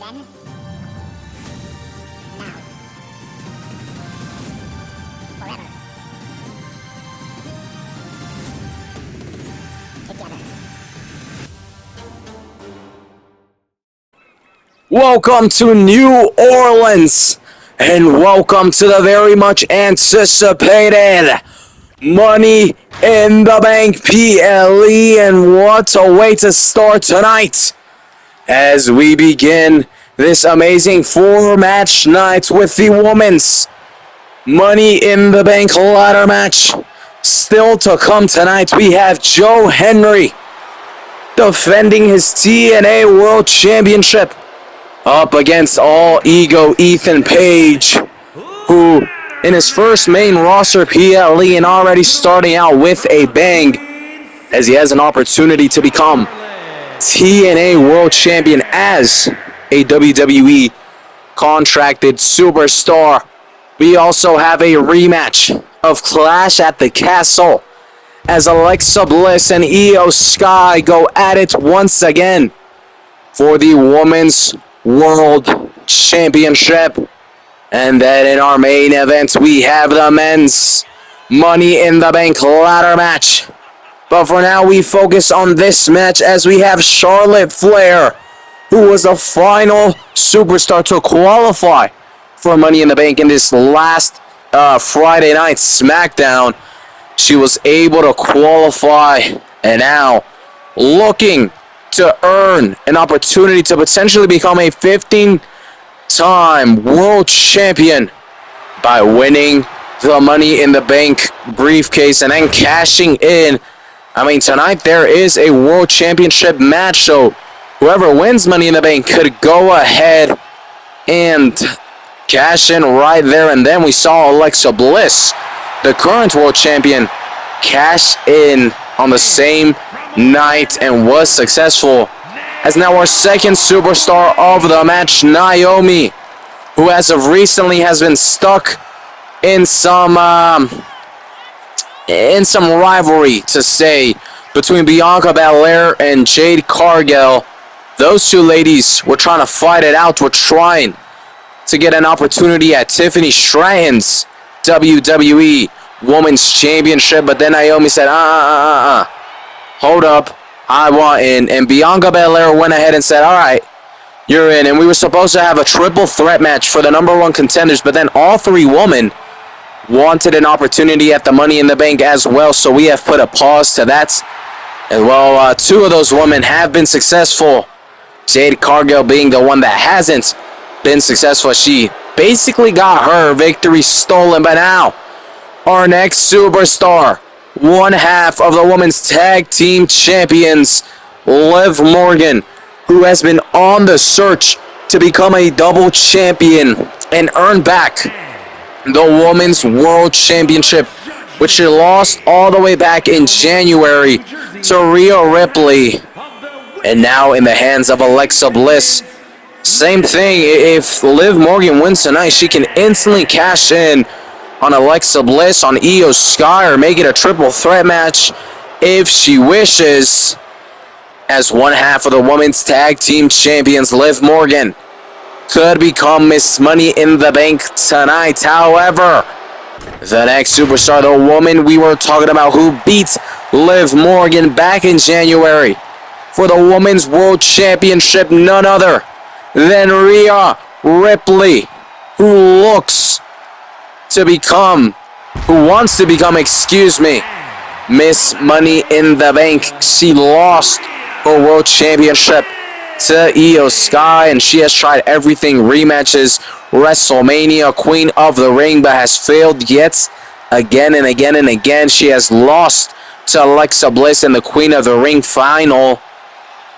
Then, now, forever, together. Welcome to New Orleans, and welcome to the very much anticipated Money in the Bank PLE, and what a way to start tonight as we begin this amazing four-match night with the women's Money in the Bank ladder match. Still to come tonight, we have Hendry defending his TNA World Championship up against all ego Ethan Page, who in his first main roster PLE and already starting out with a bang, as he has an opportunity to become TNA World Champion as a WWE contracted superstar. We also have a rematch of Clash at the Castle as Alexa Bliss and Iyo Sky go at it once again for the Women's World Championship. And then in our main event, we have the men's Money in the Bank ladder match. But for now, we focus on this match as we have Charlotte Flair, who was the final superstar to qualify for Money in the Bank in this last Friday night SmackDown. She was able to qualify, and now looking to earn an opportunity to potentially become a 15-time world champion by winning the Money in the Bank briefcase and then cashing in. I mean, tonight there is a world championship match, so whoever wins Money in the Bank could go ahead and cash in right there. And then we saw Alexa Bliss, the current world champion, cash in on the same night and was successful, as now our second superstar of the match, Naomi, who as of recently has been stuck in some rivalry, to say, between Bianca Belair and Jade Cargill. Those two ladies were trying to fight it out, were trying to get an opportunity at Tiffany Stratton's WWE Women's Championship, but then Naomi said, hold up, I want in. And Bianca Belair went ahead and said, all right, you're in. And we were supposed to have a triple threat match for the number one contenders, but then all three women wanted an opportunity at the Money in the Bank as well, so we have put a pause to that. And well, two of those women have been successful, Jade Cargill being the one that hasn't been successful. She basically got her victory stolen. But now, our next superstar, one half of the women's tag team champions, Liv Morgan, who has been on the search to become a double champion and earn back the Women's World Championship, which she lost all the way back in January to Rhea Ripley. And now in the hands of Alexa Bliss. Same thing, if Liv Morgan wins tonight, she can instantly cash in on Alexa Bliss, on Iyo Sky, or make it a triple threat match if she wishes. As one half of the women's tag team champions, Liv Morgan could become Miss Money in the Bank tonight. However, the next superstar, the woman we were talking about who beat Liv Morgan back in January for the Women's World Championship, none other than Rhea Ripley, who wants to become, Miss Money in the Bank. She lost her world championship to Iyo Sky, and she has tried everything, rematches, WrestleMania, Queen of the Ring, but has failed yet again and again and again. She has lost to Alexa Bliss in the Queen of the Ring final,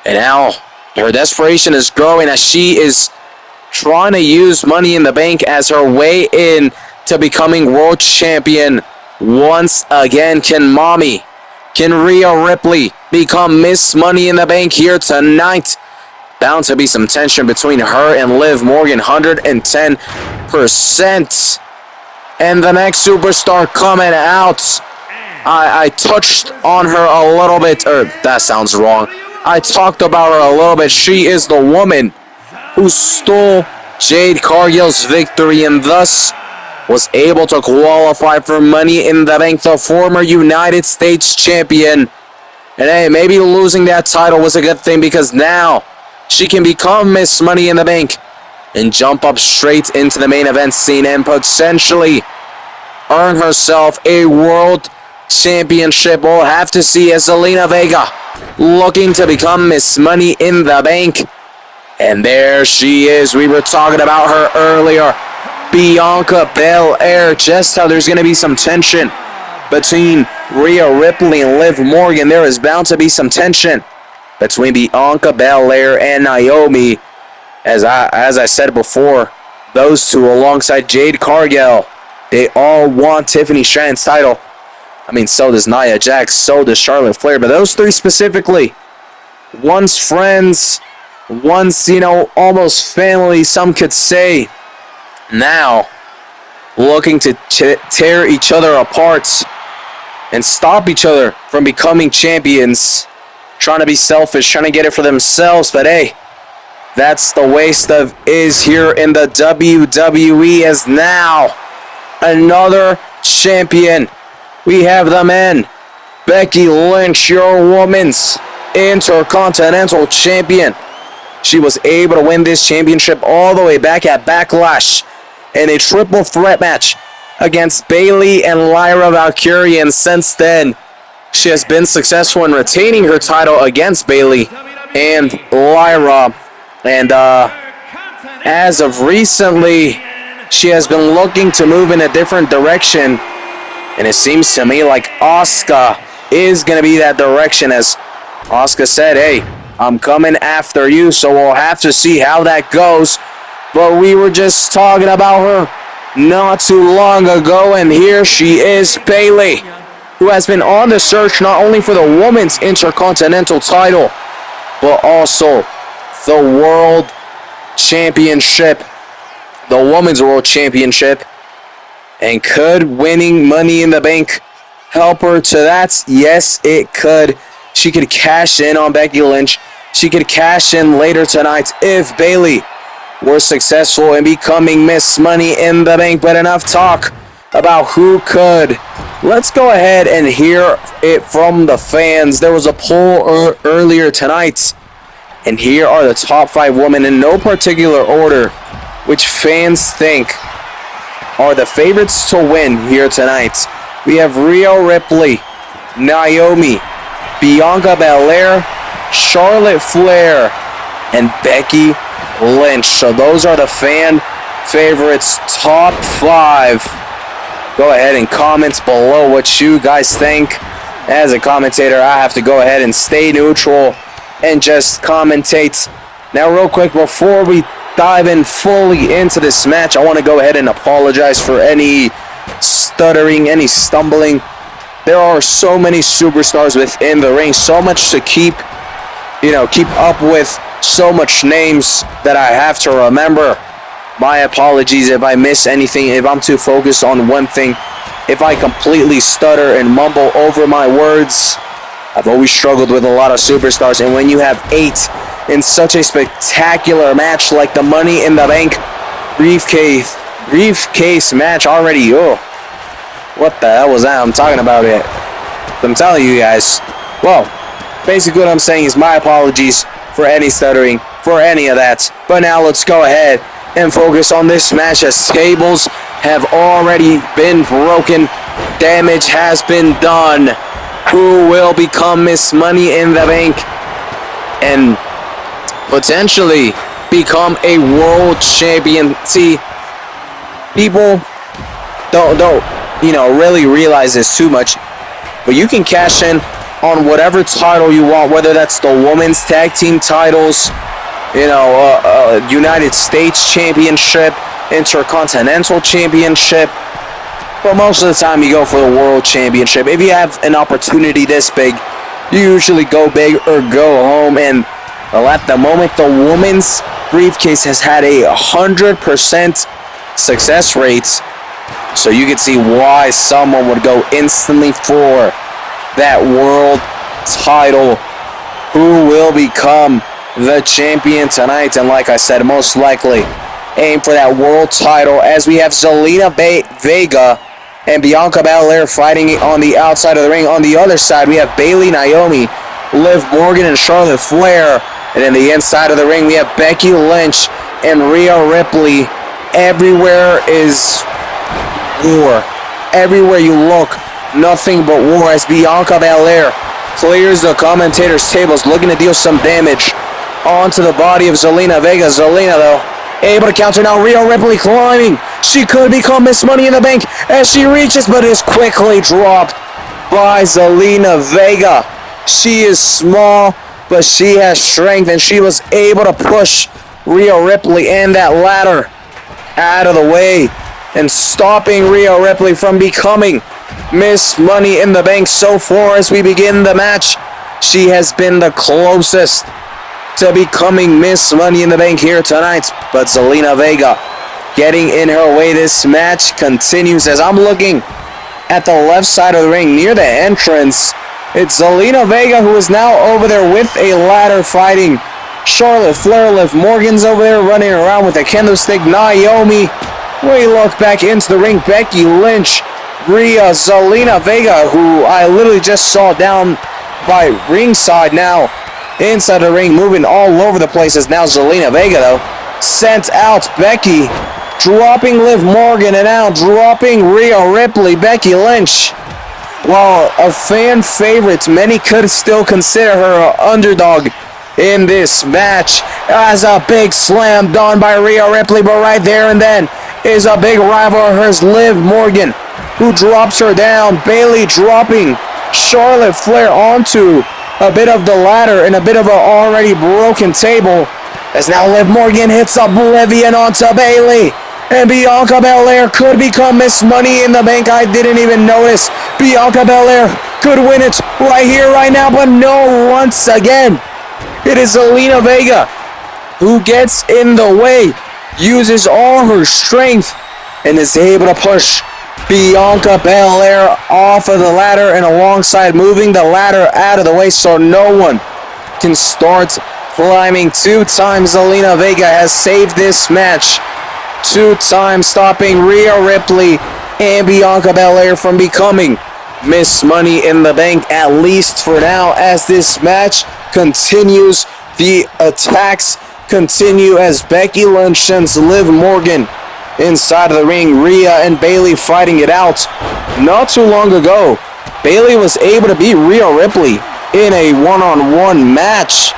and now her desperation is growing as she is trying to use Money in the Bank as her way in to becoming world champion once again. Can Rhea Ripley become Miss Money in the Bank here tonight? Bound to be some tension between her and Liv Morgan, 110%. And the next superstar coming out, I touched on her a little bit, or that sounds wrong. I talked about her a little bit. She is the woman who stole Jade Cargill's victory and thus was able to qualify for Money in the Bank, the former United States champion. And hey, maybe losing that title was a good thing because now she can become Miss Money in the Bank and jump up straight into the main event scene and potentially earn herself a world championship. We'll have to see as Zelina Vega looking to become Miss Money in the Bank. And there she is. We were talking about her earlier. Bianca Belair. Just how there's going to be some tension between Rhea Ripley and Liv Morgan. There is bound to be some tension between Bianca Belair and Naomi. As I said before, those two alongside Jade Cargill, they all want Tiffany Stratton's title. I mean, so does Nia Jax, so does Charlotte Flair. But those three specifically, once friends, once, almost family, some could say, now looking to tear each other apart and stop each other from becoming champions. Trying to be selfish, trying to get it for themselves. But hey, that's the way stuff is here in the WWE, as now another champion. We have the men. Becky Lynch, your woman's Intercontinental Champion. She was able to win this championship all the way back at Backlash in a triple threat match against Bayley and Lyra Valkyrie. And since then, she has been successful in retaining her title against Bayley and Lyra. And as of recently, she has been looking to move in a different direction. And it seems to me like Asuka is going to be that direction, as Asuka said, hey, I'm coming after you, so we'll have to see how that goes. But we were just talking about her not too long ago, and here she is, Bayley, who has been on the search not only for the Women's Intercontinental title, but also the World Championship, the Women's World Championship. And could winning Money in the Bank help her to that? Yes, it could. She could cash in on Becky Lynch. She could cash in later tonight if Bayley were successful in becoming Miss Money in the Bank. But enough talk about who could. Let's go ahead and hear it from the fans. There was a poll earlier tonight, and here are the top 5 women in no particular order, which fans think are the favorites to win here tonight. We have Rhea Ripley, Naomi, Bianca Belair, Charlotte Flair, and Becky Lynch. So those are the fan favorites, top 5. Go ahead and comment below what you guys think. As a commentator, I have to go ahead and stay neutral and just commentate. Now real quick, before we dive in fully into this match, I want to go ahead and apologize for any stuttering, any stumbling. There are so many superstars within the ring, so much to keep up with, so much names that I have to remember. My apologies if I miss anything, if I'm too focused on one thing, if I completely stutter and mumble over my words. I've always struggled with a lot of superstars, and when you have 8 in such a spectacular match like the Money in the Bank briefcase match already. Oh, what the hell was that? I'm talking about it. I'm telling you guys. Well, basically what I'm saying is my apologies for any stuttering, for any of that. But now let's go ahead and focus on this match, as tables have already been broken. Damage has been done. Who will become Miss Money in the Bank and potentially become a world champion? See, people don't really realize this too much, but you can cash in on whatever title you want, whether that's the women's tag team titles, United States Championship, Intercontinental Championship. But most of the time you go for the World Championship. If you have an opportunity this big, you usually go big or go home. And well, at the moment, the women's briefcase has had a 100% success rate. So you can see why someone would go instantly for that world title. Who will become the champion tonight. And like I said, most likely aim for that world title, as we have Zelina Vega and Bianca Belair fighting on the outside of the ring. On the other side, we have Bayley, Naomi, Liv Morgan, and Charlotte Flair. And in the inside of the ring, we have Becky Lynch and Rhea Ripley. Everywhere is war. Everywhere you look, nothing but war, as Bianca Belair clears the commentators' tables, looking to deal some damage onto the body of Zelina Vega. Zelina, though, able to counter now. Rhea Ripley climbing. She could become Miss Money in the Bank as she reaches, but is quickly dropped by Zelina Vega. She is small, but she has strength, and she was able to push Rhea Ripley and that ladder out of the way, and stopping Rhea Ripley from becoming Miss Money in the Bank. So far as we begin the match, she has been the closest to becoming Miss Money in the Bank here tonight. But Zelina Vega getting in her way. This match continues as I'm looking at the left side of the ring near the entrance. It's Zelina Vega who is now over there with a ladder fighting Charlotte Flair. Liv Morgan's over there running around with a kendo stick. Naomi. We look back into the ring. Becky Lynch, Rhea, Zelina Vega, who I literally just saw down by ringside, now inside the ring, moving all over the place. Is now Zelina Vega, though, sent out. Becky dropping Liv Morgan, and now dropping Rhea Ripley. Becky Lynch, while a fan favorite, many could still consider her an underdog in this match, as a big slam done by Rhea Ripley. But right there and then is a big rival of hers, Liv Morgan, who drops her down. Bayley dropping Charlotte Flair onto a bit of the ladder and a bit of an already broken table, as now Liv Morgan hits Oblivion onto Bayley. And Bianca Belair could become Miss Money in the Bank. I didn't even notice. Bianca Belair could win it right here, right now, but no, once again, it is Zelina Vega who gets in the way, uses all her strength, and is able to push Bianca Belair off of the ladder and alongside, moving the ladder out of the way so no one can start climbing. 2 times Zelina Vega has saved this match. 2 times stopping Rhea Ripley and Bianca Belair from becoming Miss Money in the Bank, at least for now. As this match continues, the attacks continue as Becky Lynch sends Liv Morgan inside of the ring. Rhea and Bayley fighting it out. Not too long ago, Bayley was able to beat Rhea Ripley in a one-on-one match.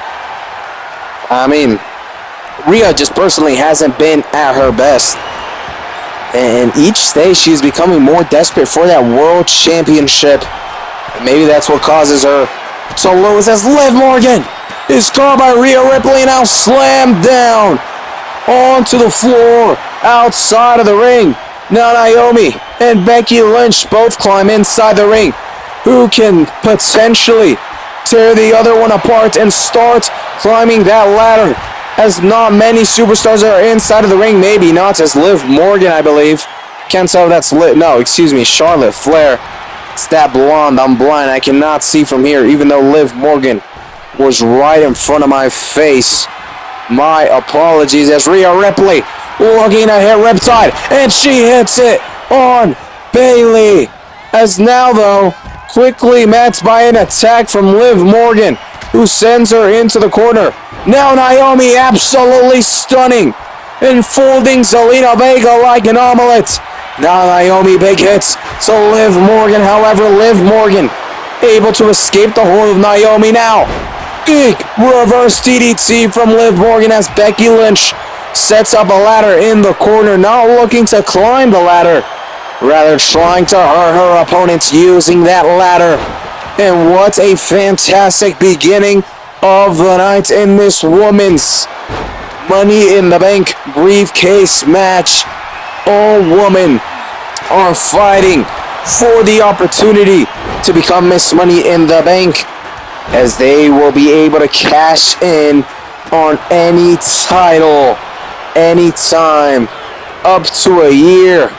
I mean, Rhea just personally hasn't been at her best, and each day she's becoming more desperate for that world championship. And maybe that's what causes her to lose, as Liv Morgan is caught by Rhea Ripley, now slammed down onto the floor outside of the ring. Now Naomi and Becky Lynch both climb inside the ring. Who can potentially tear the other one apart and start climbing that ladder, as not many superstars are inside of the ring? Maybe not, as Liv Morgan, I believe. Can't tell if that's Charlotte Flair. It's that blonde. I'm blind. I cannot see from here, even though Liv Morgan was right in front of my face. My apologies, as Rhea Ripley looking to hit Riptide, and she hits it on Bayley. As now, though, quickly matched by an attack from Liv Morgan, who sends her into the corner. Now Naomi absolutely stunning, enfolding Zelina Vega like an omelet. Now Naomi, big hits to Liv Morgan. However, Liv Morgan able to escape the hold of Naomi now. Big reverse DDT from Liv Morgan, as Becky Lynch sets up a ladder in the corner, not looking to climb the ladder, rather trying to hurt her opponents using that ladder. And what a fantastic beginning of the night in this women's Money in the Bank briefcase match. All women are fighting for the opportunity to become Miss Money in the Bank, as they will be able to cash in on any title, anytime, up to a year.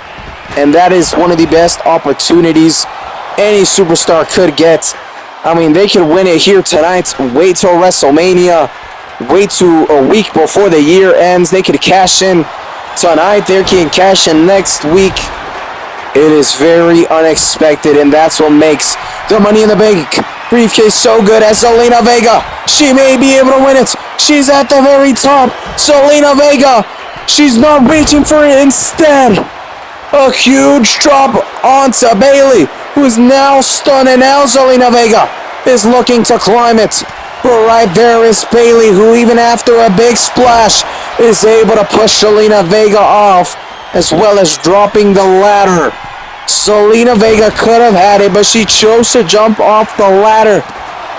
And that is one of the best opportunities any superstar could get. I mean, they could win it here tonight, wait till WrestleMania, wait to a week before the year ends. They could cash in tonight. They can cash in next week. It is very unexpected, and that's what makes the Money in the Bank briefcase so good. As Zelina Vega, she may be able to win it. She's at the very top. Zelina Vega, she's not reaching for it. Instead, a huge drop onto Bayley, who's now stunned, and now Zelina Vega is looking to climb it. But right there is Bayley, who even after a big splash is able to push Zelina Vega off, as well as dropping the ladder. Zelina Vega could have had it, but she chose to jump off the ladder,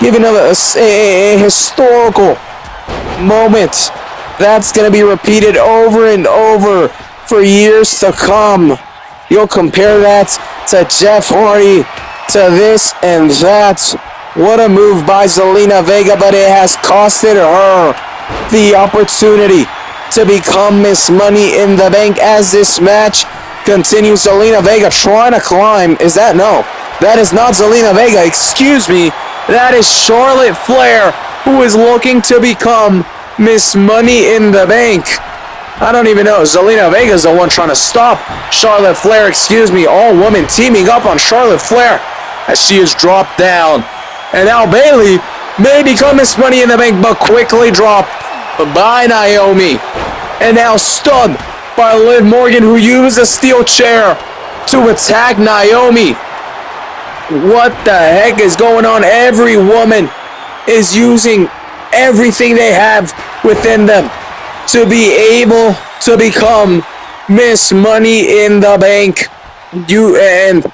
giving a historical moment that's going to be repeated over and over for years to come. You'll compare that to Jeff Hardy, to this and that. What a move by Zelina Vega, but it has costed her the opportunity to become Miss Money in the Bank as this match continues. Zelina Vega trying to climb. Is that? No. That is not Zelina Vega. Excuse me. That is Charlotte Flair, who is looking to become Miss Money in the Bank. I don't even know. Zelina Vega is the one trying to stop Charlotte Flair. Excuse me. All women teaming up on Charlotte Flair as she is dropped down. And now Bayley may become Miss Money in the Bank, but quickly dropped by Naomi. And now stunned by Liv Morgan, who used a steel chair to attack Naomi. What the heck is going on? Every woman is using everything they have within them to be able to become Miss Money in the Bank. And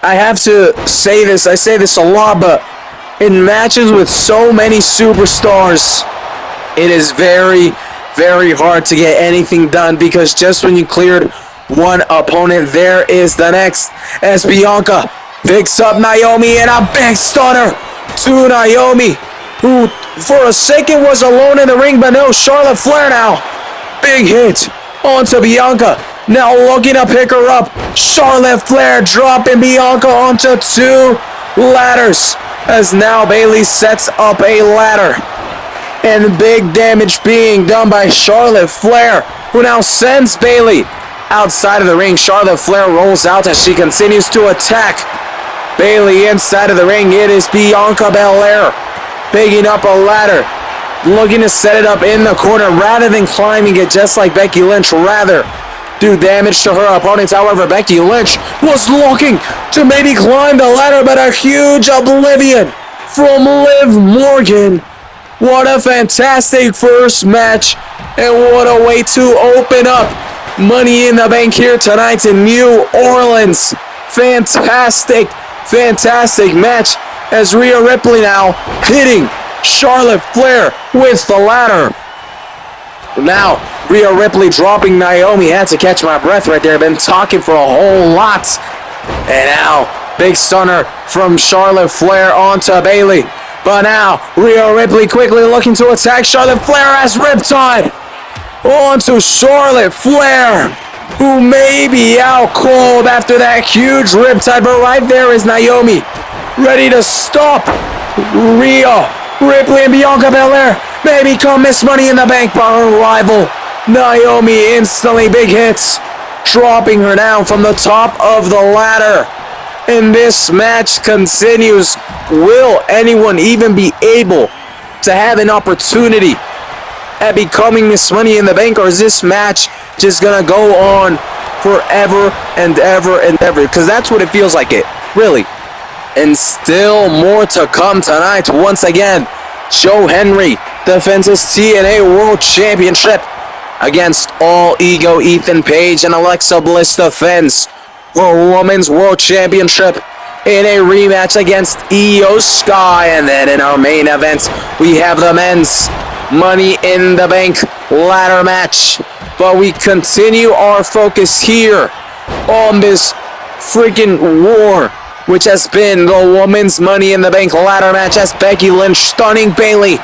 I have to say this, I say this a lot, but in matches with so many superstars, it is very, very hard to get anything done, because just when you cleared one opponent, there is the next, as Bianca picks up Naomi and a big stunner to Naomi, who for a second was alone in the ring, but no, Charlotte Flair now. Big hit onto Bianca. Now looking to pick her up. Charlotte Flair dropping Bianca onto two ladders, as now Bayley sets up a ladder. And big damage being done by Charlotte Flair, who now sends Bayley outside of the ring. Charlotte Flair rolls out as she continues to attack Bayley inside of the ring. It is Bianca Belair picking up a ladder, looking to set it up in the corner rather than climbing it, just like Becky Lynch, rather do damage to her opponents. However, Becky Lynch was looking to maybe climb the ladder, but a huge oblivion from Liv Morgan. What a fantastic first match, and what a way to open up Money in the Bank here tonight in New Orleans. Fantastic, fantastic match, as Rhea Ripley now hitting Charlotte Flair with the ladder. Now, Rhea Ripley dropping Naomi. Had to catch my breath right there. Been talking for a whole lot. And now, big stunner from Charlotte Flair onto Bayley. But now, Rhea Ripley quickly looking to attack Charlotte Flair as Riptide onto Charlotte Flair, who may be out cold after that huge Riptide. But right there is Naomi, ready to stop Rhea Ripley, and Bianca Belair may become Miss Money in the Bank, but her rival Naomi instantly big hits, dropping her down from the top of the ladder. And this match continues. Will anyone even be able to have an opportunity at becoming Miss Money in the Bank, or is this match just gonna go on forever and ever and ever? Because that's what it feels like, it really. And still more to come tonight. Once again, Joe Hendry defends his TNA World Championship against All Ego Ethan Page, and Alexa Bliss defends her Women's World Championship in a rematch against Iyo Sky. And then in our main event, we have the Men's Money in the Bank ladder match. But we continue our focus here on this freaking war, which has been the Women's Money in the Bank ladder match, as Becky Lynch stunning Bayley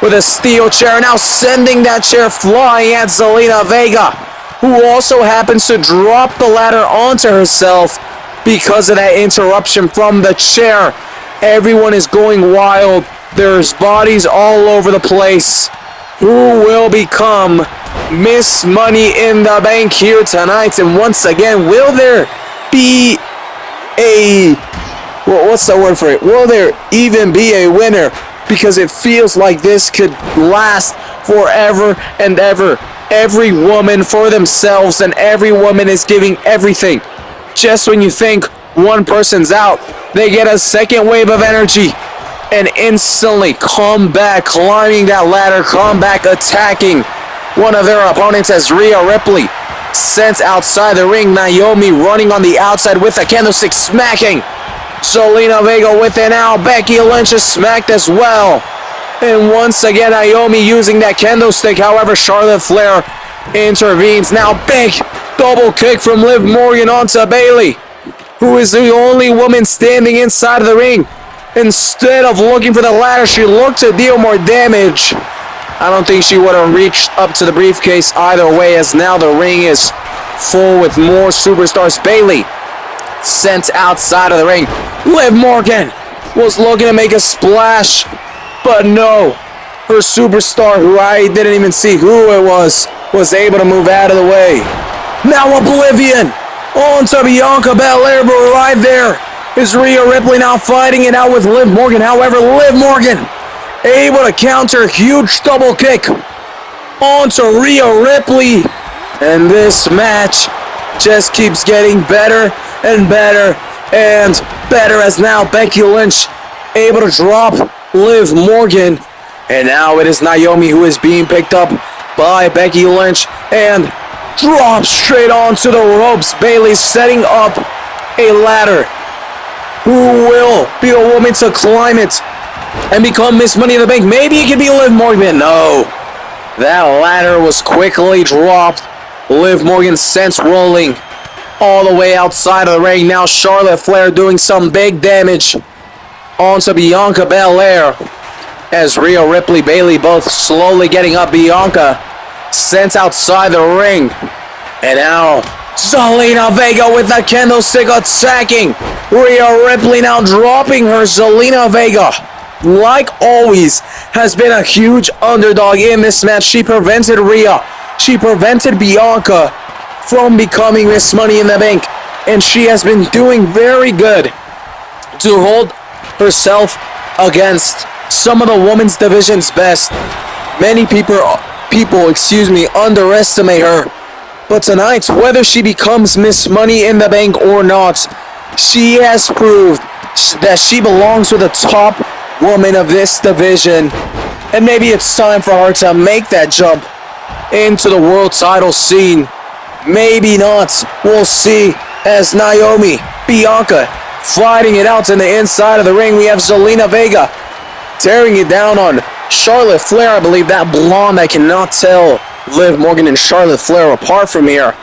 with a steel chair, now sending that chair flying at Zelina Vega, who also happens to drop the ladder onto herself because of that interruption from the chair. Everyone is going wild. There's bodies all over the place. who will become Miss Money in the Bank here tonight. And once again, will there be a... what's the word for it? Will there even be a winner? Because it feels like this could last forever and ever. Every woman for themselves, and every woman is giving everything. Just when you think one person's out, they get a second wave of energy and instantly come back, climbing that ladder, come back attacking one of their opponents as Rhea Ripley sent outside the ring. Naomi running on the outside with a candlestick, smacking Zelina Vega with an out. Becky Lynch is smacked as well. And once again, Naomi using that candlestick. However, Charlotte Flair intervenes. Now, big double kick from Liv Morgan onto Bayley, who is the only woman standing inside of the ring. Instead of looking for the ladder, she looked to deal more damage. I don't think she would have reached up to the briefcase either way, as now the ring is full with more superstars. Bayley sent outside of the ring. Liv Morgan was looking to make a splash, but no. Her superstar, who I didn't even see who it was able to move out of the way. Now Oblivion onto Bianca Belair, but right there is Rhea Ripley now fighting it out with Liv Morgan. However, Liv Morgan able to counter huge double kick onto Rhea Ripley. And this match just keeps getting better and better and better, as now Becky Lynch able to drop Liv Morgan. And now it is Naomi who is being picked up by Becky Lynch and dropped straight onto the ropes. Bayley setting up a ladder. Who will be the woman to climb it and become Miss Money in the Bank? Maybe it could be Liv Morgan. No. That ladder was quickly dropped. Liv Morgan sent rolling all the way outside of the ring. Now Charlotte Flair doing some big damage onto Bianca Belair, as Rhea Ripley, Bayley both slowly getting up. Bianca sent outside the ring. And now Zelina Vega with the candlestick attacking Rhea Ripley, now dropping her. Zelina Vega, like always, has been a huge underdog in this match. She prevented Rhea, she prevented Bianca from becoming Miss Money in the Bank, and she has been doing very good to hold herself against some of the women's division's best. Many people underestimate her. But tonight, whether she becomes Miss Money in the Bank or not, she has proved that she belongs with the top woman of this division. And maybe it's time for her to make that jump into the world title scene. Maybe not. We'll see, as Naomi, Bianca fighting it out in the inside of the ring. We have Zelina Vega tearing it down on Charlotte Flair. I believe that blonde, I cannot tell Liv Morgan and Charlotte Flair apart from here.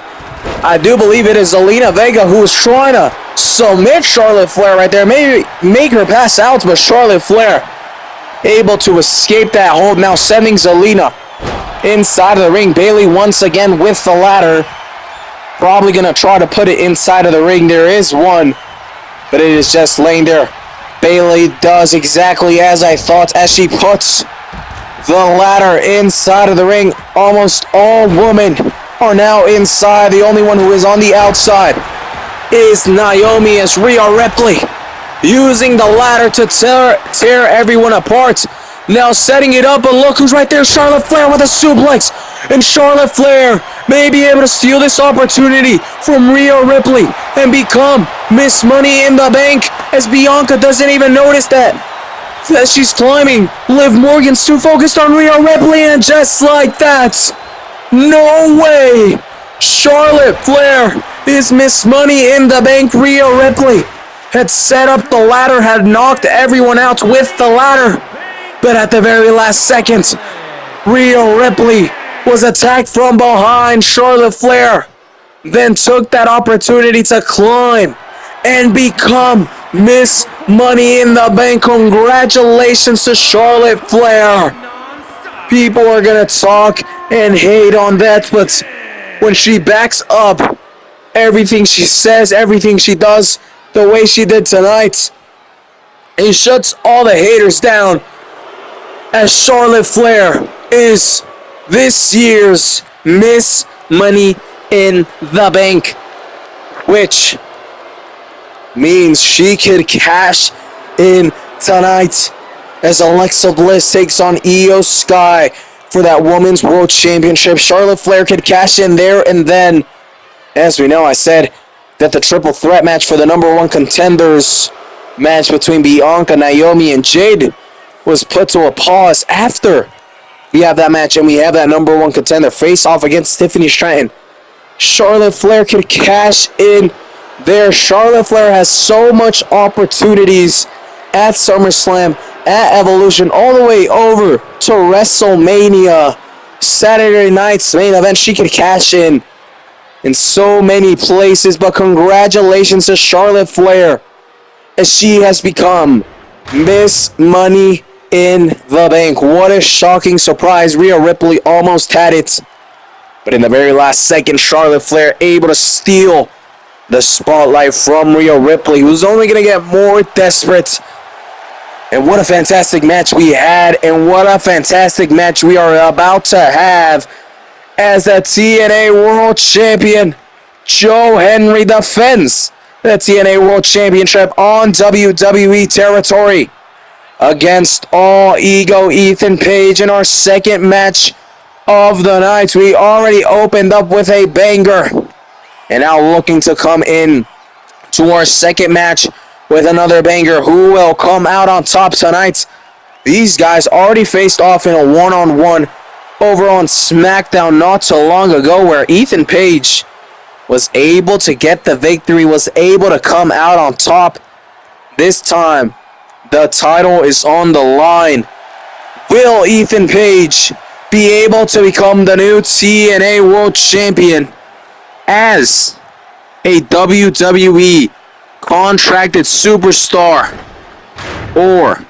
I do believe it is Zelina Vega who is trying to submit Charlotte Flair right there. Maybe make her pass out, but Charlotte Flair able to escape that hold. Now sending Zelina inside of the ring. Bayley once again with the ladder. Probably going to try to put it inside of the ring. There is one, but it is just laying there. Bayley does exactly as I thought, as she puts the ladder inside of the ring. Almost all women are now inside. The only one who is on the outside is Naomi, as Rhea Ripley using the ladder to tear everyone apart. Now setting it up, but look who's right there. Charlotte Flair with a suplex. And Charlotte Flair may be able to steal this opportunity from Rhea Ripley and become Miss Money in the Bank, as Bianca doesn't even notice that she's climbing. Liv Morgan's too focused on Rhea Ripley, and just like that, no way, Charlotte Flair is Miss Money in the Bank. Rhea Ripley had set up the ladder, had knocked everyone out with the ladder, but at the very last second, Rhea Ripley was attacked from behind. Charlotte Flair then took that opportunity to climb and become Miss Money in the Bank. Congratulations to Charlotte Flair. People are gonna talk and hate on that, but when she backs up everything she says, everything she does, the way she did tonight, it shuts all the haters down, as Charlotte Flair is this year's Miss Money in the Bank, which means she could cash in tonight as Alexa Bliss takes on Iyo Sky for that Women's World Championship. Charlotte Flair could cash in there and then. As we know, I said that the triple threat match for the number one contenders match between Bianca, Naomi, and Jade was put to a pause after we have that match and we have that number one contender face off against Tiffany Stratton. Charlotte Flair could cash in there. Charlotte Flair has so much opportunities at SummerSlam, at Evolution, all the way over to WrestleMania. Saturday night's main event, she could cash in so many places, but congratulations to Charlotte Flair as she has become Miss Money in the Bank. What a shocking surprise. Rhea Ripley almost had it, but in the very last second, Charlotte Flair able to steal the spotlight from Rhea Ripley, who's only going to get more desperate. And what a fantastic match we had, and what a fantastic match we are about to have as the TNA World Champion, Joe Hendry, defends the TNA World Championship on WWE territory against All Ego Ethan Page in our second match of the night. We already opened up with a banger, and now looking to come in to our second match with another banger. Who will come out on top tonight? These guys already faced off in a one-on-one over on SmackDown not so long ago, where Ethan Page was able to get the victory, was able to come out on top. This time, the title is on the line. Will Ethan Page be able to become the new TNA World Champion as a WWE contracted superstar? Or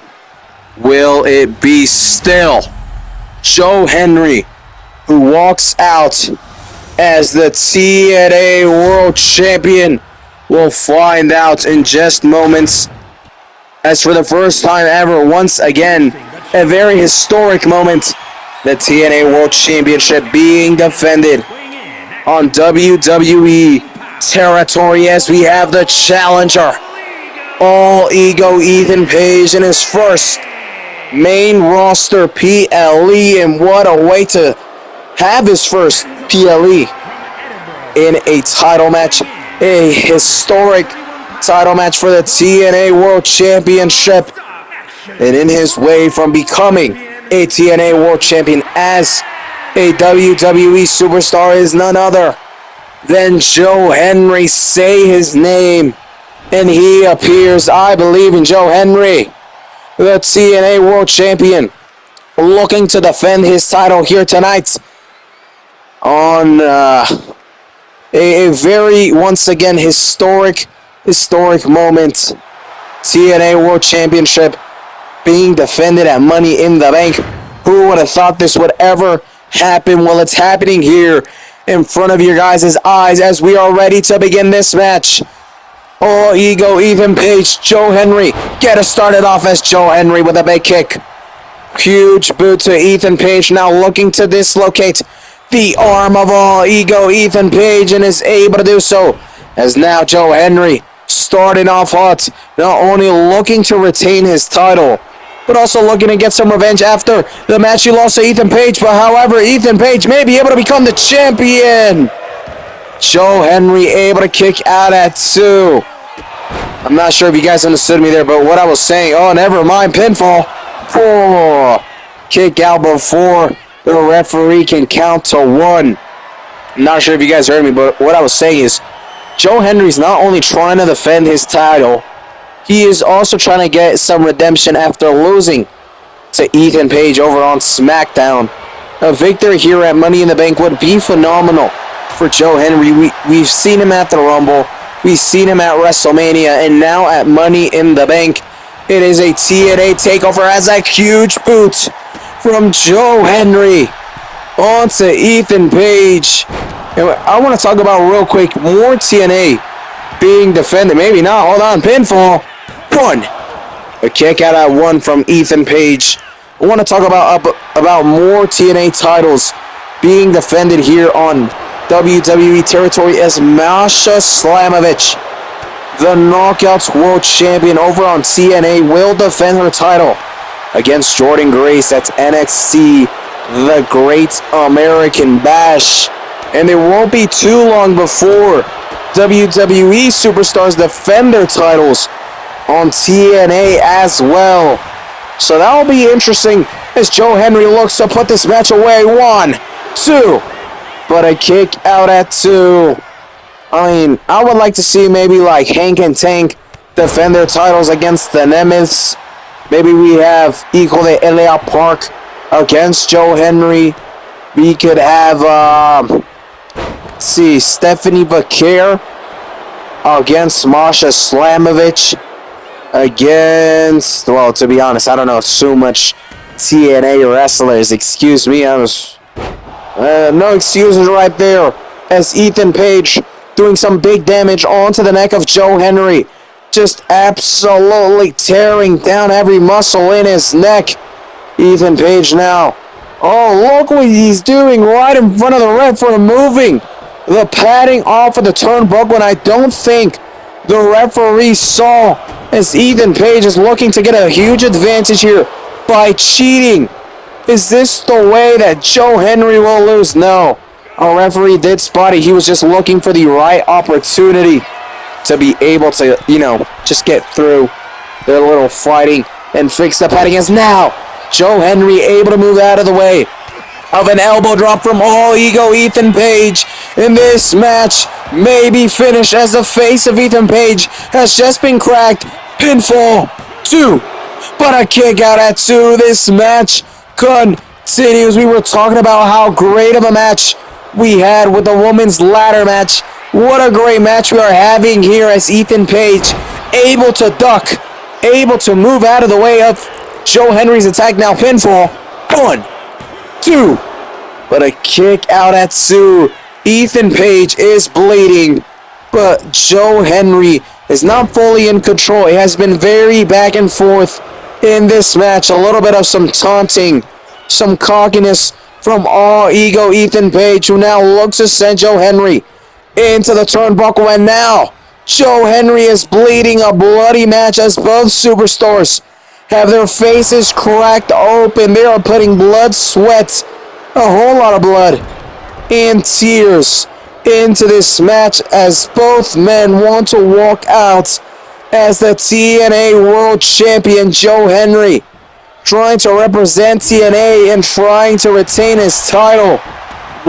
will it be still Joe Hendry who walks out as the TNA World Champion? We'll find out in just moments. As for the first time ever, once again, a very historic moment, the TNA World Championship being defended on WWE territory as we have the challenger, All Ego Ethan Page, in his first main roster PLE, and what a way to have his first PLE in a title match, a historic title match for the TNA World Championship, and in his way from becoming a TNA World Champion as a WWE superstar is none other than Joe Hendry. Say his name and he appears. I believe in Joe Hendry, the TNA World Champion, looking to defend his title here tonight on a very, once again, historic moment. TNA World Championship being defended at Money in the Bank. Who would have thought this would ever happen? Well, it's happening here in front of your guys' eyes as we are ready to begin this match. All Ego Ethan Page, Joe Hendry. Get us started off as Joe Hendry with a big kick. Huge boot to Ethan Page, now looking to dislocate the arm of All Ego Ethan Page, and is able to do so as now Joe Hendry starting off hot, not only looking to retain his title, but also looking to get some revenge after the match he lost to Ethan Page. But however, Ethan Page may be able to become the champion. Joe Hendry able to kick out at 2. I'm not sure if you guys understood me there, but what I was saying, oh, never mind, pinfall. 4. Kick out before the referee can count to 1. I'm not sure if you guys heard me, but what I was saying is Joe Hendry's not only trying to defend his title, he is also trying to get some redemption after losing to Ethan Page over on SmackDown. A victory here at Money in the Bank would be phenomenal for Joe Hendry. We've seen him at the Rumble, we've seen him at WrestleMania, and now at Money in the Bank, it is a TNA takeover as a huge boot from Joe Hendry onto Ethan Page. And I want to talk about real quick more TNA being defended. Maybe not. Hold on. Pinfall. 1. A kick out at 1 from Ethan Page. I want to talk about more TNA titles being defended here on WWE territory as Masha Slamovich, the Knockouts World Champion over on TNA, will defend her title against Jordan Grace. That's NXT, the Great American Bash. And it won't be too long before WWE superstars defend their titles on TNA as well. So that'll be interesting as Joe Hendry looks to put this match away. 1, 2, but a kick out at 2. I mean, I would like to see maybe like Hank and Tank defend their titles against the Nemeths. Maybe we have Hijo de Elia Park against Joe Hendry. We could have, let's see, Stephanie Vaquer against Masha Slamovich. Against, well, to be honest, I don't know so much TNA wrestlers. Excuse me, I was no excuses right there. As Ethan Page doing some big damage onto the neck of Joe Hendry, just absolutely tearing down every muscle in his neck. Ethan Page now. Oh, look what he's doing right in front of the ref for moving the padding off of the turnbuckle, and I don't think the referee saw, as Ethan Page is looking to get a huge advantage here by cheating. Is this the way that Joe Hendry will lose? No. Our referee did spot it. He was just looking for the right opportunity to be able to, just get through their little fighting and fix the padding. As now, Joe Hendry able to move out of the way of an elbow drop from All Ego Ethan Page. In this match may be finished as the face of Ethan Page has just been cracked. Pinfall 2, but a kick out at 2. This match continues. We were talking about how great of a match we had with the women's ladder match. What a great match we are having here as Ethan Page able to duck, able to move out of the way of Joe Hendry's attack. Now pinfall 1, 2, but a kick out at 2. Ethan Page is bleeding, but Joe Hendry is not fully in control. He has been very back and forth in this match. A little bit of some taunting, some cockiness from All Ego Ethan Page, who now looks to send Joe Hendry into the turnbuckle. And now Joe Hendry is bleeding. A bloody match as both superstars have their faces cracked open. They are putting blood, sweat, a whole lot of blood, and tears into this match as both men want to walk out as the TNA World Champion Joe Hendry trying to represent TNA and trying to retain his title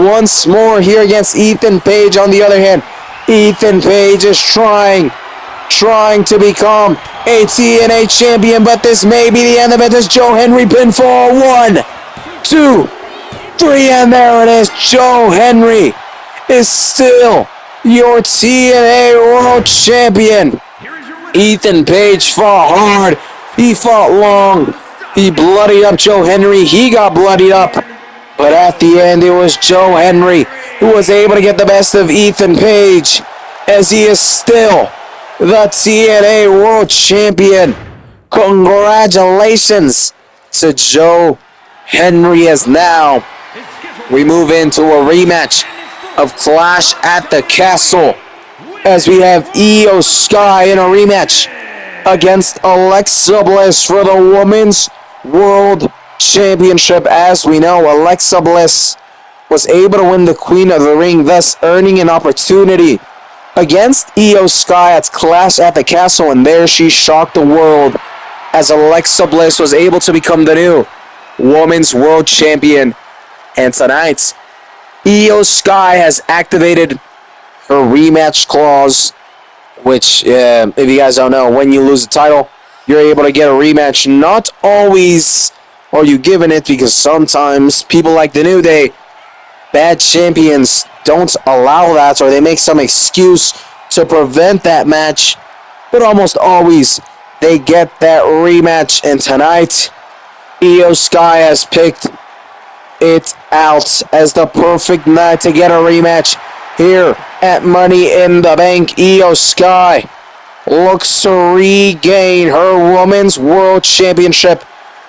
once more here against Ethan Page. On the other hand, Ethan Page is trying to become a TNA champion, but this may be the end of it as Joe Hendry pinfall 1, 2, 3, and there it is. Joe Hendry is still your TNA World Champion. Ethan Page fought hard. He fought long. He bloodied up Joe Hendry. He got bloodied up. But at the end, it was Joe Hendry who was able to get the best of Ethan Page, as he is still the TNA World Champion. Congratulations to Joe Hendry, as now we move into a rematch of Clash at the Castle, as we have Iyo Sky in a rematch against Alexa Bliss for the Women's World Championship. As we know, Alexa Bliss was able to win the Queen of the Ring, thus earning an opportunity against Iyo Sky at Clash at the Castle, and there she shocked the world as Alexa Bliss was able to become the new Women's World Champion. And tonight, Iyo Sky has activated her rematch clause, which, if you guys don't know, when you lose the title, you're able to get a rematch. Not always are you given it, because sometimes people like the New Day, bad champions, don't allow that, or they make some excuse to prevent that match. But almost always, they get that rematch. And tonight, Iyo Sky has picked it out as the perfect night to get a rematch here at Money in the Bank. Iyo Sky looks to regain her Women's World Championship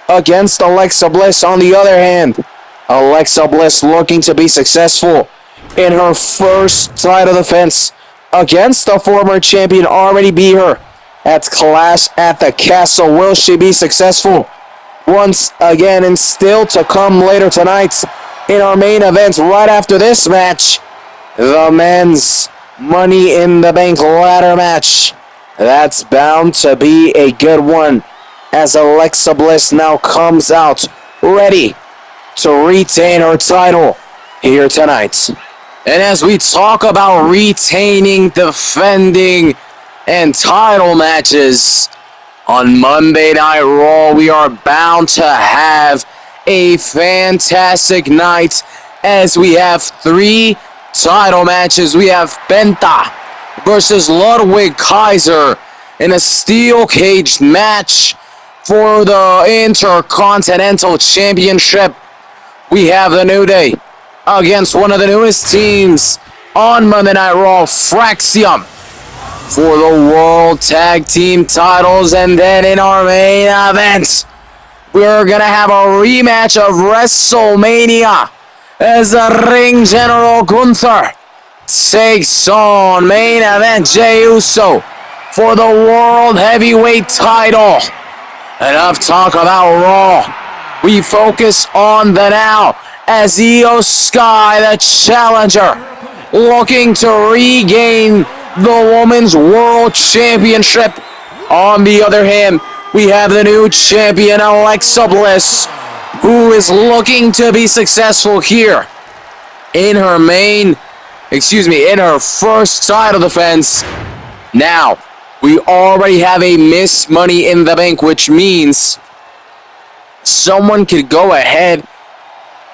against Alexa Bliss on the other hand. Alexa Bliss looking to be successful in her first title defense against the former champion. Already beat her at Clash at the Castle. Will she be successful once again? And still to come later tonight in our main event right after this match, the men's Money in the Bank ladder match. That's bound to be a good one as Alexa Bliss now comes out ready to retain her title here tonight. And as we talk about retaining, defending, and title matches on Monday Night Raw, we are bound to have a fantastic night as we have 3 title matches. We have Penta versus Ludwig Kaiser in a steel cage match for the Intercontinental Championship. We have the New Day against one of the newest teams on Monday Night Raw, Fraxium, for the World Tag Team titles. And then in our main event, we're going to have a rematch of WrestleMania as the Ring General Gunther takes on main event Jey Uso for the World Heavyweight title. Enough talk about Raw. We focus on the now as Iyo Sky, the challenger, looking to regain the Women's World Championship. On the other hand, we have the new champion Alexa Bliss, who is looking to be successful here in her in her first title defense. Now, we already have a Miss Money in the Bank, which means someone could go ahead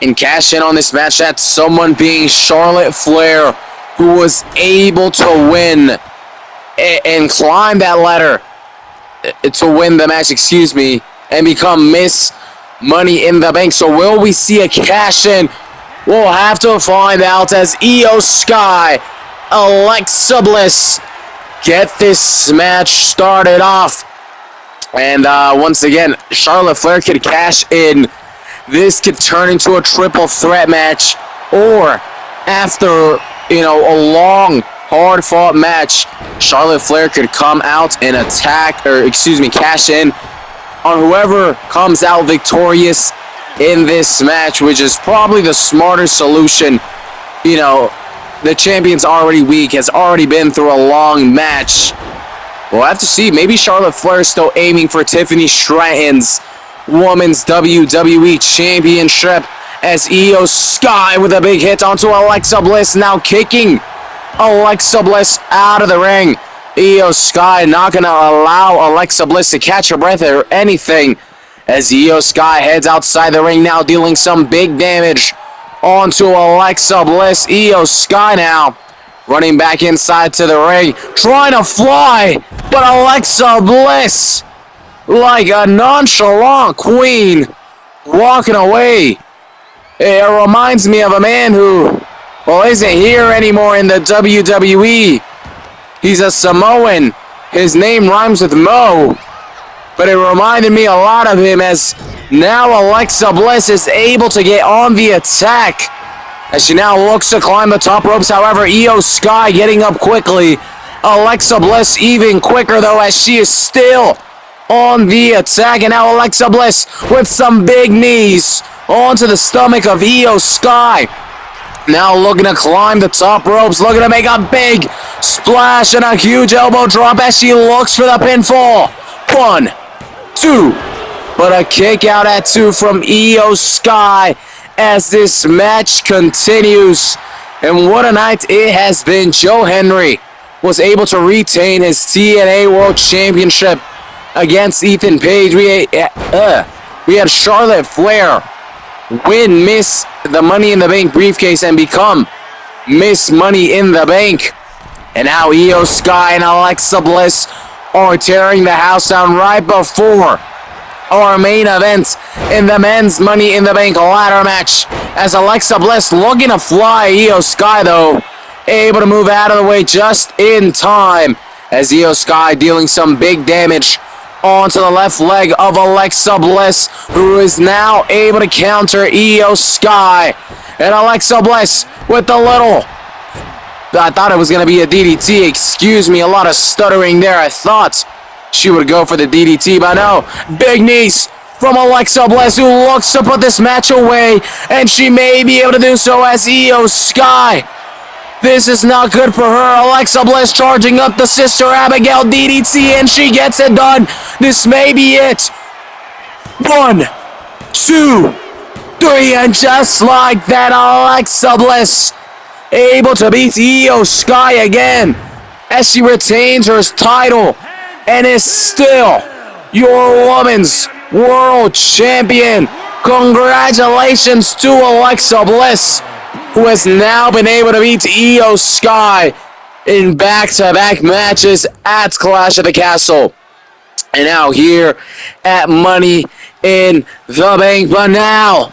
and cash in on this match. That's someone being Charlotte Flair, who was able to win and climb that ladder to win the match, and become Miss Money in the Bank. So will we see a cash in? We'll have to find out as Iyo Sky, Alexa Bliss get this match started off. And once again, Charlotte Flair could cash in. This could turn into a triple threat match, or after a long, hard-fought match, Charlotte Flair could come out and cash in on whoever comes out victorious in this match, which is probably the smarter solution. The champion's already weak, has already been through a long match. We'll have to see. Maybe Charlotte Flair is still aiming for Tiffany Stratton's Women's WWE Championship, as Iyo Sky with a big hit onto Alexa Bliss, now kicking Alexa Bliss out of the ring. Iyo Sky not going to allow Alexa Bliss to catch her breath or anything, as Iyo Sky heads outside the ring now, dealing some big damage onto Alexa Bliss. Iyo Sky now running back inside to the ring, trying to fly, but Alexa Bliss, like a nonchalant queen, walking away. It reminds me of a man who, isn't here anymore in the WWE. He's a Samoan. His name rhymes with Mo, but it reminded me a lot of him, as now Alexa Bliss is able to get on the attack as she now looks to climb the top ropes. However, Iyo Sky getting up quickly. Alexa Bliss even quicker, though, as she is still on the attack. And now Alexa Bliss with some big knees onto the stomach of Iyo Sky. Now looking to climb the top ropes, looking to make a big splash and a huge elbow drop as she looks for the pinfall. 1, 2, but a kick out at 2 from Iyo Sky as this match continues. And what a night it has been. Joe Hendry was able to retain his TNA World Championship against Ethan Page. We had Charlotte Flair win Miss the Money in the Bank briefcase and become Miss Money in the Bank. And now Iyo Sky and Alexa Bliss are tearing the house down right before our main event in the men's Money in the Bank ladder match, as Alexa Bliss looking to fly. Iyo Sky, though, able to move out of the way just in time, as Iyo Sky dealing some big damage onto the left leg of Alexa Bliss, who is now able to counter Iyo Sky. And Alexa Bliss with the little... I thought it was going to be a DDT. Excuse me, a lot of stuttering there. I thought she would go for the DDT, but no. Big knees from Alexa Bliss, who looks to put this match away, and she may be able to do so as Iyo Sky. This is not good for her. Alexa Bliss charging up the Sister Abigail DDT, and she gets it done. This may be it. 1, 2, 3, and just like that, Alexa Bliss able to beat Iyo Sky again as she retains her title and is still your Women's World Champion. Congratulations to Alexa Bliss, who has now been able to beat Iyo Sky in back-to-back matches at Clash of the Castle. And now here at Money in the Bank. But now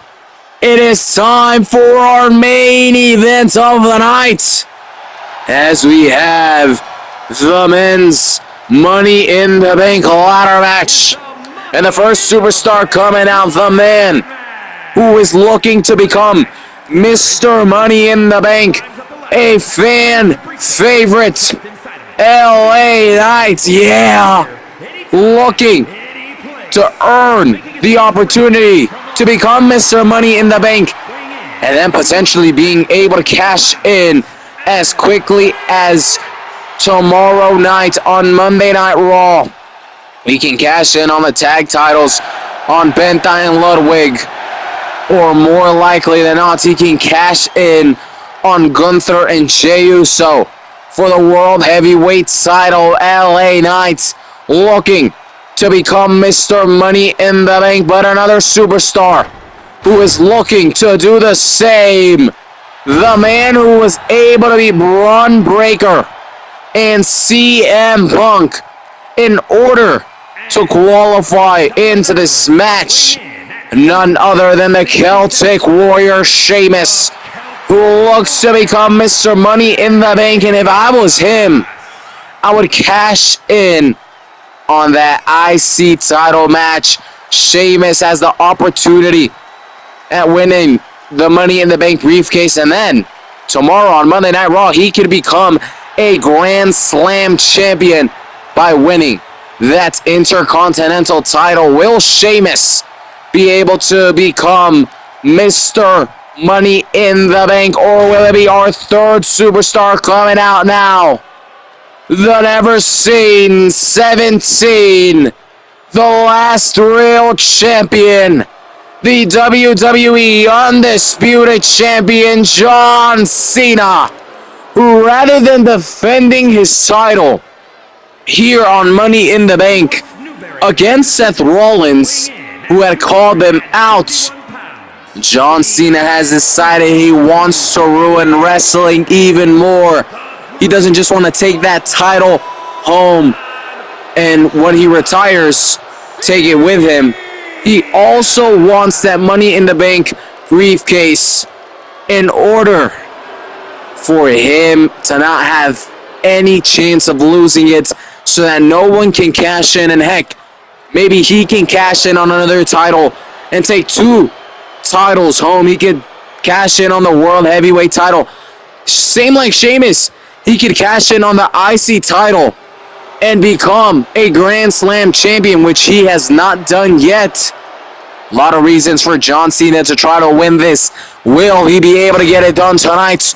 it is time for our main event of the night, as we have the men's Money in the Bank ladder match. And the first superstar coming out, the man who is looking to become Mr. Money in the Bank, a fan favorite, LA Knight, yeah, looking to earn the opportunity to become Mr. Money in the Bank, and then potentially being able to cash in as quickly as tomorrow night on Monday Night Raw. He can cash in on the tag titles on Benta and Ludwig, or more likely than not, he can cash in on Gunther and Jey Uso for the World Heavyweight title. LA Knight looking to become Mr. Money in the Bank, but another superstar who is looking to do the same. The man who was able to beat Braun Breaker and CM Punk in order to qualify into this match. None other than the Celtic Warrior Sheamus, who looks to become Mr. Money in the Bank. And if I was him, I would cash in on that IC title match. Sheamus has the opportunity at winning the Money in the Bank briefcase, and then tomorrow on Monday Night Raw, he could become a Grand Slam champion by winning that Intercontinental title. Will Sheamus be able to become Mr. Money in the Bank, or will it be our third superstar coming out now? The never seen 17, the last real champion, the WWE Undisputed Champion, John Cena, who rather than defending his title here on Money in the Bank against Seth Rollins, who had called him out, John Cena has decided he wants to ruin wrestling even more. He doesn't just want to take that title home and when he retires, take it with him. He also wants that Money in the Bank briefcase in order for him to not have any chance of losing it, so that no one can cash in. And heck, maybe he can cash in on another title and take 2 titles home. He could cash in on the World Heavyweight title. Same like Sheamus. He could cash in on the IC title and become a Grand Slam champion, which he has not done yet. A lot of reasons for John Cena to try to win this. Will he be able to get it done tonight?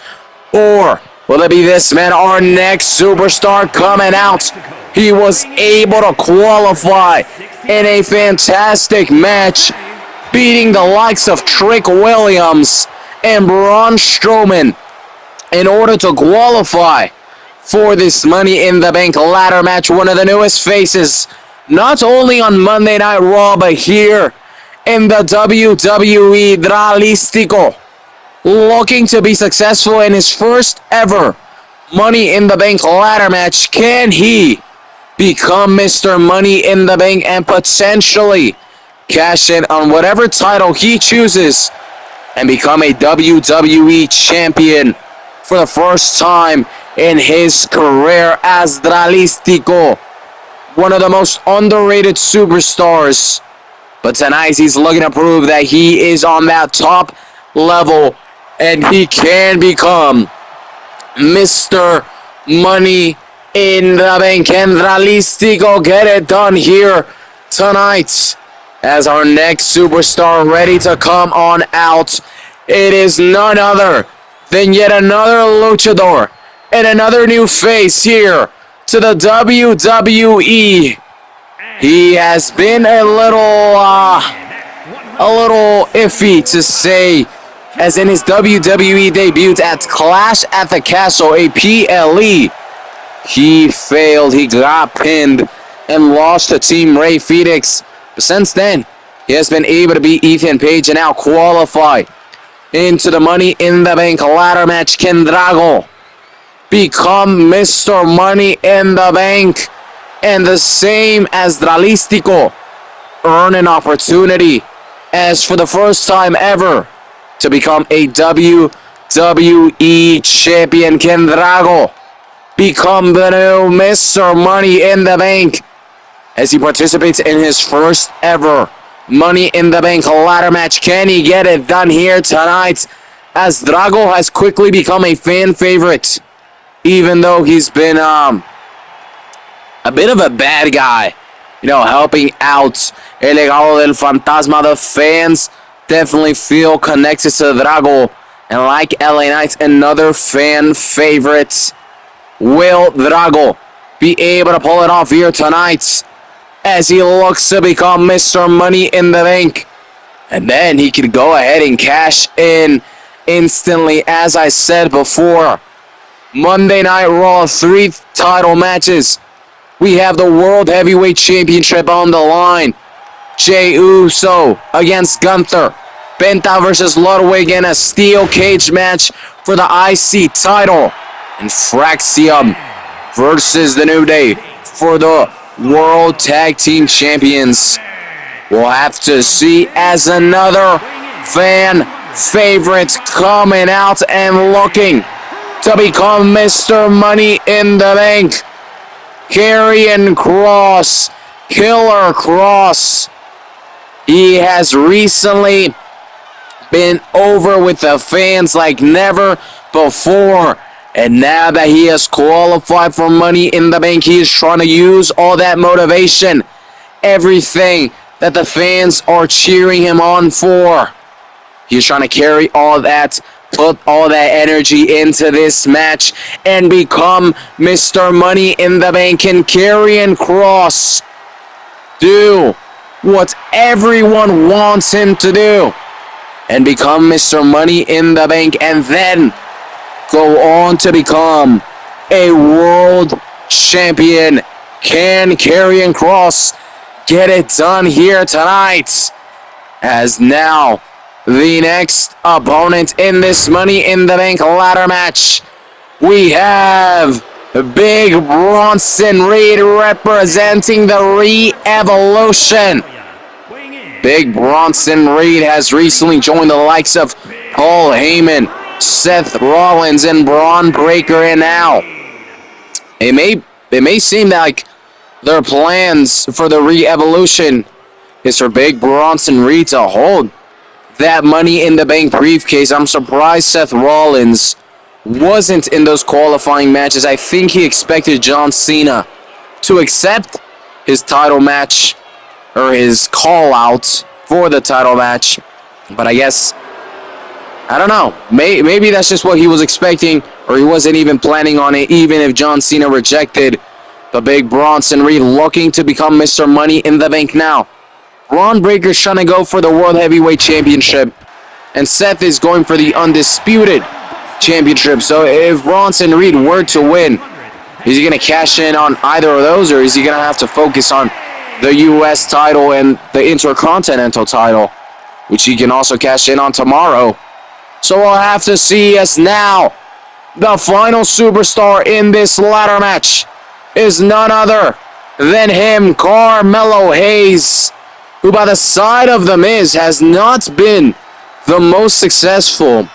Or will it be this man, our next superstar coming out? He was able to qualify in a fantastic match, beating the likes of Trick Williams and Braun Strowman in order to qualify for this Money in the Bank ladder match. One of the newest faces, not only on Monday Night Raw, but here in the WWE Dralistico, looking to be successful in his first ever Money in the Bank ladder match. Can he become Mr. Money in the Bank and potentially cash in on whatever title he chooses and become a WWE champion for the first time in his career as Dralistico? one of the most underrated superstars. But tonight he's looking to prove that he is on that top level and he can become Mr. Money in the Bank. Centralistico get it done here tonight as our next superstar ready to come on out. It is none other than yet another luchador and another new face here to the WWE. He has been a little iffy to say, as in his WWE debut at Clash at the Castle, a PLE. He failed, he got pinned, and lost to Team Rey Fénix. But since then, he has been able to beat Ethan Page and now qualify into the Money in the Bank ladder match. Can Drago become Mr. Money in the Bank? And the same as Dralistico, earn an opportunity as for the first time ever to become a WWE champion. Can Drago become the new Mr. Money in the Bank as he participates in his first ever Money in the Bank ladder match? Can he get it done here tonight as Drago has quickly become a fan favorite, even though he's been a bit of a bad guy, helping out El Legado del Fantasma. The fans definitely feel connected to Drago, and like LA Knight, another fan favorite. Will Drago be able to pull it off here tonight as he looks to become Mr. Money in the Bank? And then he could go ahead and cash in instantly. As I said before, Monday Night Raw, 3 title matches. We have the World Heavyweight Championship on the line. Jey Uso against Gunther. Penta versus Ludwig in a steel cage match for the IC title. And Fraxium versus the New Day for the World Tag Team Champions. We'll have to see as another fan favorite coming out and looking to become Mr. Money in the Bank. Karrion Kross, Killer Kross. He has recently been over with the fans like never before. And now that he has qualified for Money in the Bank, he is trying to use all that motivation, everything that the fans are cheering him on for. He's trying to carry all that, put all that energy into this match and become Mr. Money in the Bank. Can Karrion Kross do what everyone wants him to do and become Mr. Money in the Bank and then go on to become a world champion? Can Karrion Kross get it done here tonight? As now the next opponent in this Money in the Bank ladder match, we have Big Bronson Reed representing the Re-Evolution. Big Bronson Reed has recently joined the likes of Paul Heyman, Seth Rollins, and Braun Breaker, and now it may seem like their plans for the Re-Evolution is for Big Bronson Reed to hold that Money in the Bank briefcase. I'm surprised Seth Rollins wasn't in those qualifying matches. I think he expected John Cena to accept his title match or his call out for the title match, but I guess, I don't know, maybe that's just what he was expecting, or he wasn't even planning on it, even if John Cena rejected. The Big Bronson Reed looking to become Mr. Money in the Bank now. Braun Breaker's trying to go for the World Heavyweight Championship, and Seth is going for the Undisputed Championship. So if Bronson Reed were to win, is he going to cash in on either of those, or is he going to have to focus on the U.S. title and the Intercontinental title, which he can also cash in on tomorrow? So we'll have to see. As now the final superstar in this ladder match is none other than him, Carmelo Hayes, who by the side of The Miz has not been the most successful,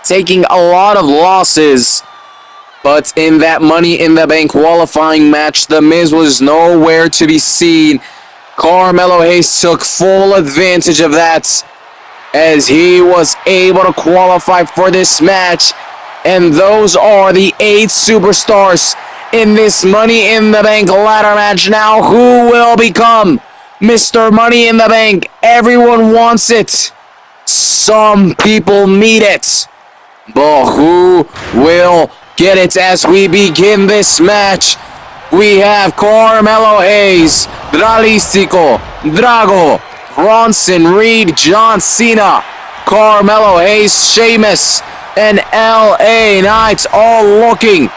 taking a lot of losses But in that Money in the Bank qualifying match, The Miz was nowhere to be seen. Carmelo Hayes took full advantage of that as he was able to qualify for this match. And those are the 8 superstars in this Money in the Bank ladder match. Now, who will become Mr. Money in the Bank? Everyone wants it. Some people need it. But who will get it as we begin this match? We have Carmelo Hayes, Dralistico, Drago, Bronson Reed, John Cena, Carmelo Hayes, Sheamus, and LA Knight all looking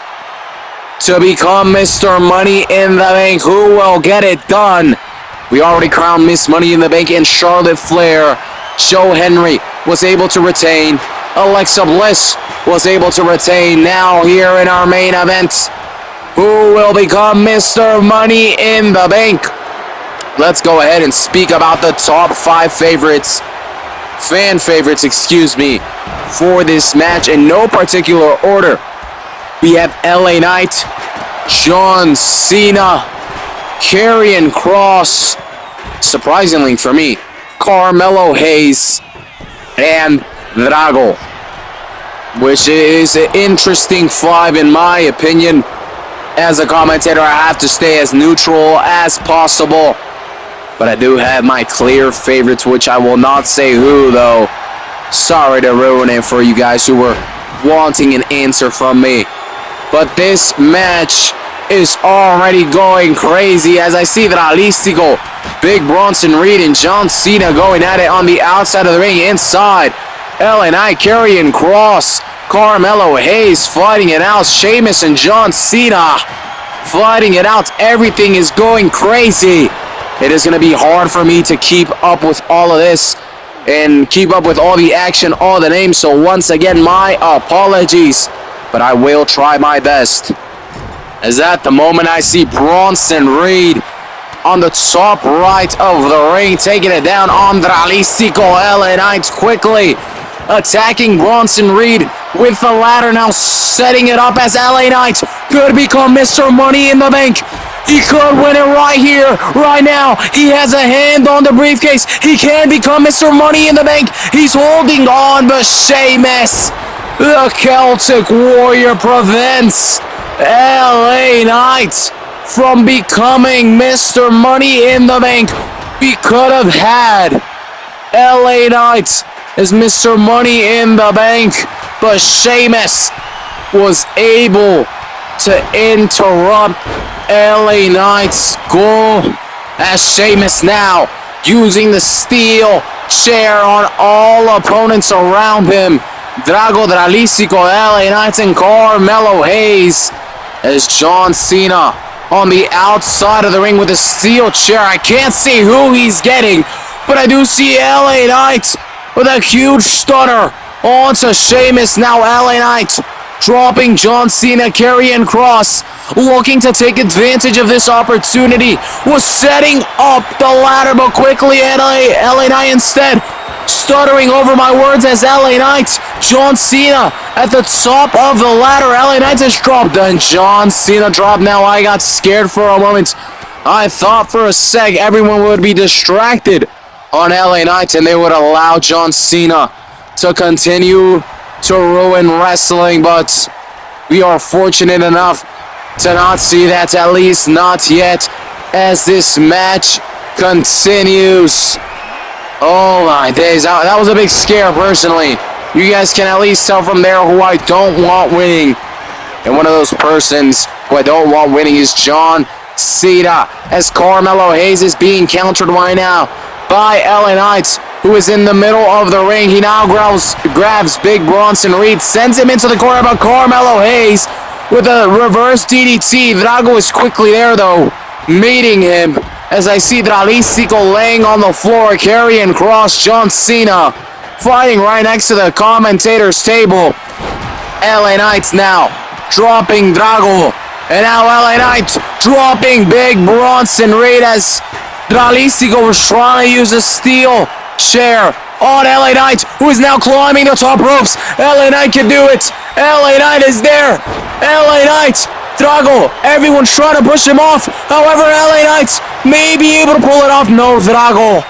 to become Mr. Money in the Bank. Who will get it done? We already crowned Miss Money in the Bank and Charlotte Flair. Joe Hendry was able to retain. Alexa Bliss was able to retain. Now here in our main event, who will become Mr. Money in the Bank? Let's go ahead and speak about the top 5 favorites, fan favorites, for this match in no particular order. We have LA Knight, John Cena, Karrion Kross, surprisingly for me, Carmelo Hayes, and Drago, which is an interesting 5 in my opinion. As a commentator, I have to stay as neutral as possible, but I do have my clear favorites, which I will not say who though. Sorry to ruin it for you guys who were wanting an answer from me. But this match is already going crazy as I see that Alistigo, Big Bronson Reed, and John Cena going at it on the outside of the ring. Inside, LA Knight, Karrion Kross, Carmelo Hayes fighting it out. Sheamus and John Cena fighting it out. Everything is going crazy. It is going to be hard for me to keep up with all of this and keep up with all the action, all the names. So once again, my apologies, but I will try my best. As at the moment I see Bronson Reed on the top right of the ring, taking it down on Dralistico. LA Knight quickly attacking Bronson Reed with the ladder, now setting it up as LA Knight could become Mr. Money in the Bank. He could win it right here, right now. He has a hand on the briefcase. He can become Mr. Money in the Bank. He's holding on, but Sheamus, the Celtic Warrior, prevents LA Knight from becoming Mr. Money in the Bank. We could have had LA Knight as Mr. Money in the Bank, but Sheamus was able to interrupt LA Knight's goal as Sheamus now using the steel chair on all opponents around him. Drago, Dralistico, LA Knight, and Carmelo Hayes as John Cena on the outside of the ring with a steel chair. I can't see who he's getting, but I do see LA Knight with a huge stunner onto Sheamus. Now LA Knight dropping John Cena. Karrion Kross looking to take advantage of this opportunity, was setting up the ladder, but quickly LA Knight instead stuttering over my words as LA Knight, John Cena at the top of the ladder. LA Knight is dropped, and John Cena dropped. Now I got scared for a moment. I thought for a sec everyone would be distracted on LA Knight and they would allow John Cena to continue to ruin wrestling, but we are fortunate enough to not see that, at least not yet, as this match continues. Oh my days, that was a big scare personally. You guys can at least tell from there who I don't want winning. And one of those persons who I don't want winning is John Cena, as Carmelo Hayes is being countered right now by LA Knight, who is in the middle of the ring. He now grabs Big Bronson Reed, sends him into the corner, but Carmelo Hayes with a reverse DDT. Drago is quickly there though, meeting him, as I see Dralistico laying on the floor. Karrion Kross, John Cena fighting right next to the commentator's table. LA Knight now dropping Drago, and now LA Knight dropping Big Bronson Reed as Dralistico was trying to use a steel chair on LA Knight, who is now climbing the top ropes. LA Knight can do it. LA Knight is there. LA Knight. Drago. Everyone's trying to push him off. However, LA Knight may be able to pull it off. No, Drago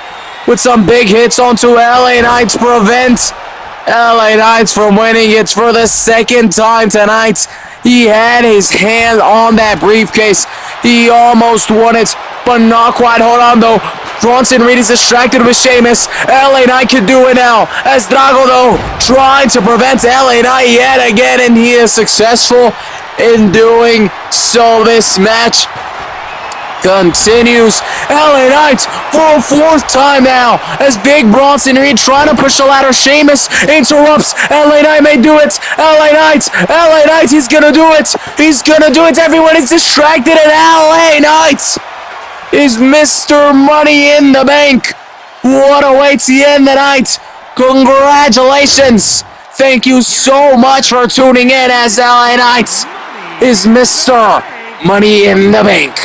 with some big hits onto LA Knight prevent LA Knight from winning it for the second time tonight. He had his hand on that briefcase. He almost won it, but not quite. Hold on, though. Bronson Reed is distracted with Sheamus. LA Knight can do it now. As Drago, though, trying to prevent LA Knight yet again, and he is successful in doing so. This match continues. LA Knight for a fourth time now as Big Bronson Reed trying to push the ladder. Sheamus interrupts. LA Knight may do it. LA Knight, he's gonna do it. He's gonna do it. Everyone is distracted, and LA Knight is Mr. Money in the Bank. What awaits the end of the night? Congratulations. Thank you so much for tuning in as LA Knight is Mr. Money in the Bank.